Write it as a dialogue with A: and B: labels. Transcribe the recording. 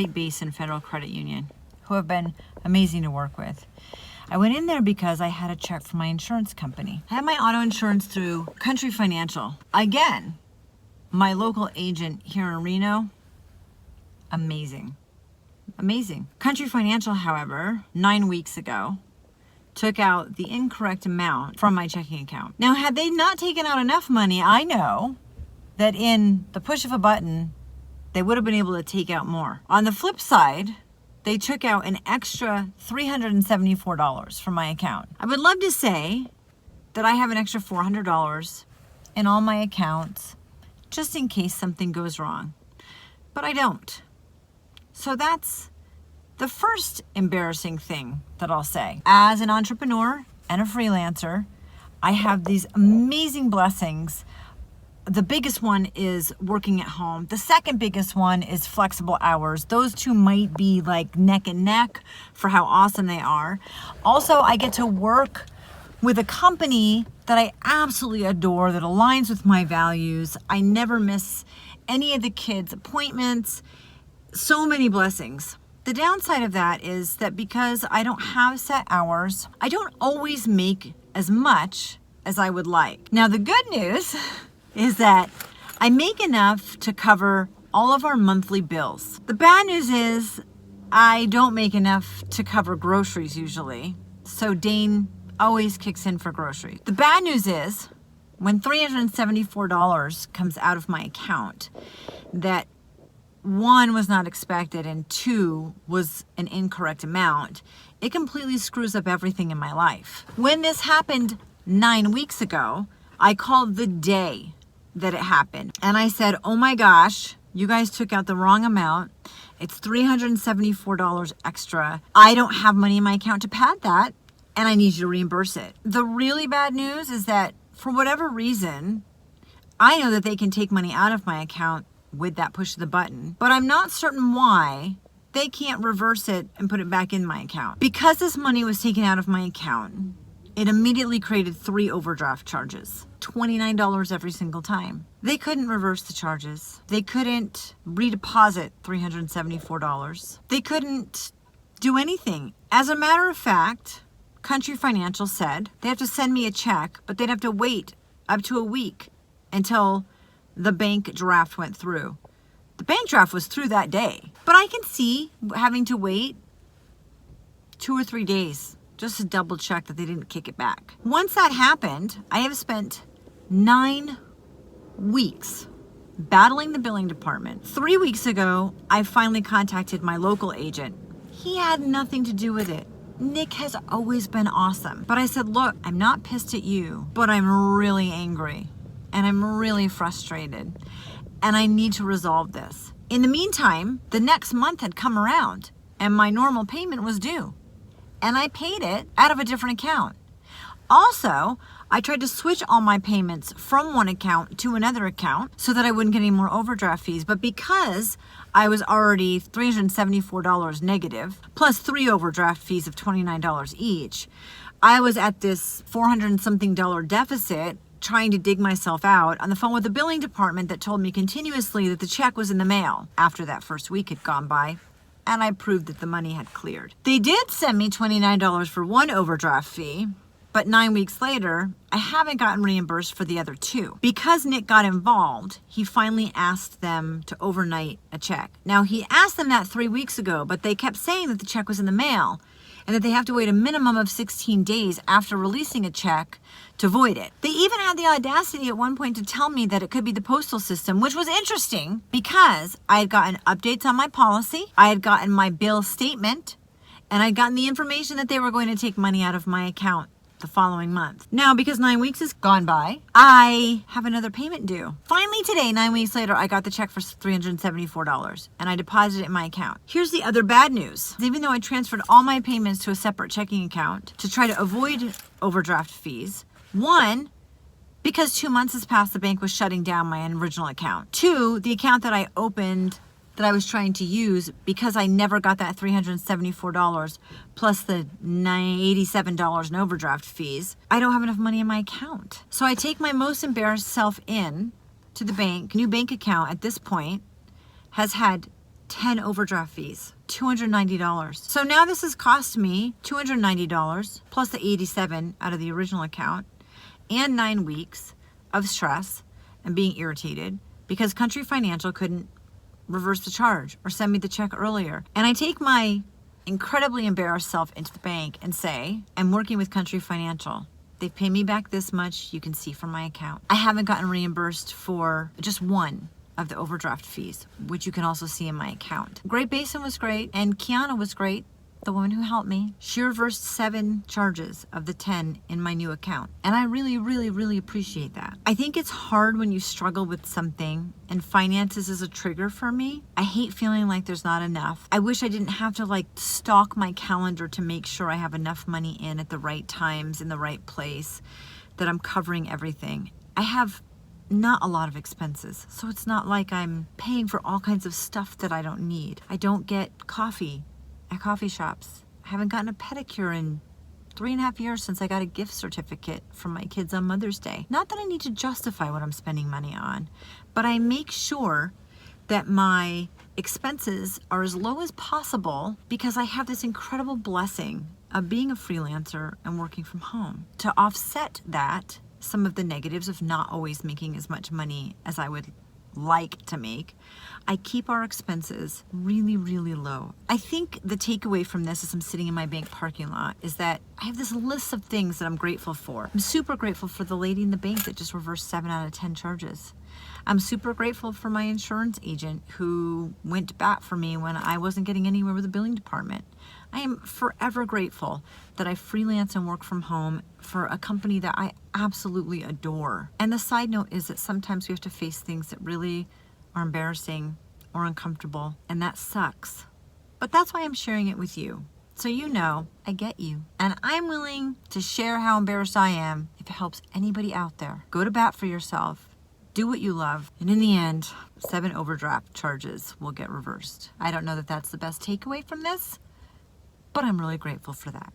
A: Great Basin Federal Credit Union, who have been amazing to work with. I went in there because I had a check from my insurance company. I had my auto insurance through Country Financial. Again, my local agent here in Reno, amazing. Amazing. Country Financial, however, 9 weeks ago, took out the incorrect amount from my checking account. Now, had they not taken out enough money, I know that in the push of a button, they would have been able to take out more. On the flip side, they took out an extra $374 from my account. I would love to say that I have an extra $400 in all my accounts just in case something goes wrong, but I don't. So that's the first embarrassing thing that I'll say. As an entrepreneur and a freelancer, I have these amazing blessings. The biggest one is working at home. The second biggest one is flexible hours. Those two might be like neck and neck for how awesome they are. Also, I get to work with a company that I absolutely adore, that aligns with my values. I never miss any of the kids' appointments. So many blessings. The downside of that is that because I don't have set hours, I don't always make as much as I would like. Now, the good news is that I make enough to cover all of our monthly bills. The bad news is I don't make enough to cover groceries usually, so Dane always kicks in for groceries. The bad news is when $374 comes out of my account, that one was not expected and two was an incorrect amount, it completely screws up everything in my life. When this happened 9 weeks ago, I called the day that it happened. And I said, oh my gosh, you guys took out the wrong amount. It's $374 extra. I don't have money in my account to pad that, and I need you to reimburse it. The really bad news is that for whatever reason, I know that they can take money out of my account with that push of the button, but I'm not certain why they can't reverse it and put it back in my account. Because this money was taken out of my account, it immediately created 3 overdraft charges. $29 every single time. They couldn't reverse the charges. They couldn't redeposit $374. They couldn't do anything. As a matter of fact, Country Financial said they have to send me a check, but they'd have to wait up to a week until the bank draft went through. The bank draft was through that day, but I can see having to wait 2 or 3 days just to double check that they didn't kick it back. Once that happened, I have spent 9 weeks battling the billing department. 3 weeks ago, I finally contacted my local agent. He had nothing to do with it. Nick has always been awesome. But I said, look, I'm not pissed at you, but I'm really angry and I'm really frustrated and I need to resolve this. In the meantime, the next month had come around and my normal payment was due. And I paid it out of a different account. Also, I tried to switch all my payments from one account to another account so that I wouldn't get any more overdraft fees. But because I was already $374 negative, plus 3 overdraft fees of $29 each, I was at this $400 and something deficit trying to dig myself out on the phone with the billing department that told me continuously that the check was in the mail after that first week had gone by. And I proved that the money had cleared. They did send me $29 for one overdraft fee, but 9 weeks later, I haven't gotten reimbursed for the other 2. Because Nick got involved, he finally asked them to overnight a check. Now, he asked them that 3 weeks ago, but they kept saying that the check was in the mail and that they have to wait a minimum of 16 days after releasing a check to void it. They even had the audacity at one point to tell me that it could be the postal system, which was interesting because I had gotten updates on my policy, I had gotten my bill statement, and I'd gotten the information that they were going to take money out of my account the following month. Now, because 9 weeks has gone by, I have another payment due. Finally today, 9 weeks later, I got the check for $374 and I deposited it in my account. Here's the other bad news. Even though I transferred all my payments to a separate checking account to try to avoid overdraft fees, 1, because 2 months has passed, the bank was shutting down my original account. 2, the account that I opened that I was trying to use, because I never got that $374 plus the $87 in overdraft fees, I don't have enough money in my account. So I take my most embarrassed self in to the bank. New bank account at this point has had 10 overdraft fees, $290. So now this has cost me $290 plus the $87 out of the original account and 9 weeks of stress and being irritated because Country Financial couldn't reverse the charge or send me the check earlier. And I take my incredibly embarrassed self into the bank and say, I'm working with Country Financial. They've paid me back this much, you can see from my account. I haven't gotten reimbursed for just one of the overdraft fees, which you can also see in my account. Great Basin was great, and Kiana was great, the woman who helped me. She reversed 7 charges of the 10 in my new account. And I really, really, really appreciate that. I think it's hard when you struggle with something, and finances is a trigger for me. I hate feeling like there's not enough. I wish I didn't have to like stalk my calendar to make sure I have enough money in at the right times, in the right place, that I'm covering everything. I have not a lot of expenses, so it's not like I'm paying for all kinds of stuff that I don't need. I don't get coffee at coffee shops. I haven't gotten a pedicure in 3.5 years since I got a gift certificate from my kids on Mother's Day. Not that I need to justify what I'm spending money on, but I make sure that my expenses are as low as possible because I have this incredible blessing of being a freelancer and working from home. To offset that, some of the negatives of not always making as much money as I would like to make, I keep our expenses really, really low. I think the takeaway from this as I'm sitting in my bank parking lot is that I have this list of things that I'm grateful for. I'm super grateful for the lady in the bank that just reversed 7 out of 10 charges. I'm super grateful for my insurance agent who went to bat for me when I wasn't getting anywhere with the billing department. I am forever grateful that I freelance and work from home for a company that I absolutely adore. And the side note is that sometimes we have to face things that really are embarrassing or uncomfortable, and that sucks. But that's why I'm sharing it with you. So you know, I get you. And I'm willing to share how embarrassed I am if it helps anybody out there. Go to bat for yourself. Do what you love. And in the end, 7 overdraft charges will get reversed. I don't know that that's the best takeaway from this, but I'm really grateful for that.